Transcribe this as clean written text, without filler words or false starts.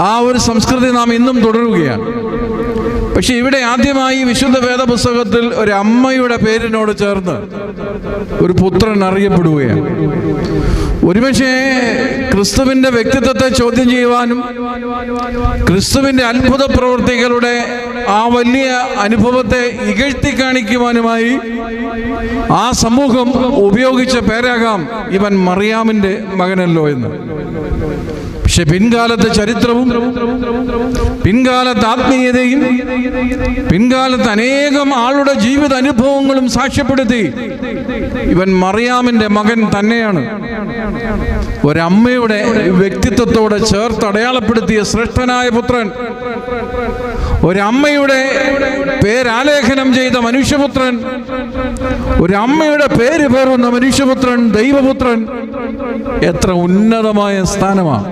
ആ ഒരു സംസ്കൃതി നാം ഇന്നും തുടരുകയാണ്. പക്ഷെ ഇവിടെ ആദ്യമായി വിശുദ്ധ വേദപുസ്തകത്തിൽ ഒരു അമ്മയുടെ പേരിനോട് ചേർന്ന് ഒരു പുത്രൻ അറിയപ്പെടുകയാണ്. ഒരുപക്ഷെ ക്രിസ്തുവിൻ്റെ വ്യക്തിത്വത്തെ ചോദ്യം ചെയ്യുവാനും ക്രിസ്തുവിൻ്റെ അത്ഭുത പ്രവൃത്തികളുടെ ആ വലിയ അനുഭവത്തെ ഇകഴ്ത്തി കാണിക്കുവാനുമായി ആ സമൂഹം ഉപയോഗിച്ച പേരാകാം ഇവൻ മറിയാമിൻ്റെ മകനല്ലോ എന്ന്. പക്ഷെ പിൻകാലത്തെ ചരിത്രവും പിൻകാലത്ത് ആത്മീയതയും പിൻകാലത്ത് അനേകം ആളുടെ ജീവിത അനുഭവങ്ങളും സാക്ഷ്യപ്പെടുത്തി ഇവൻ മറിയാമിൻ്റെ മകൻ തന്നെയാണ്. ഒരമ്മയുടെ വ്യക്തിത്വത്തോടെ ചേർത്ത് അടയാളപ്പെടുത്തിയ ശ്രേഷ്ഠനായ പുത്രൻ, ഒരമ്മയുടെ പേരാലേഖനം ചെയ്ത മനുഷ്യപുത്രൻ, ഒരമ്മയുടെ പേര് പേറുന്ന മനുഷ്യപുത്രൻ, ദൈവപുത്രൻ. എത്ര ഉന്നതമായ സ്ഥാനമാണ്!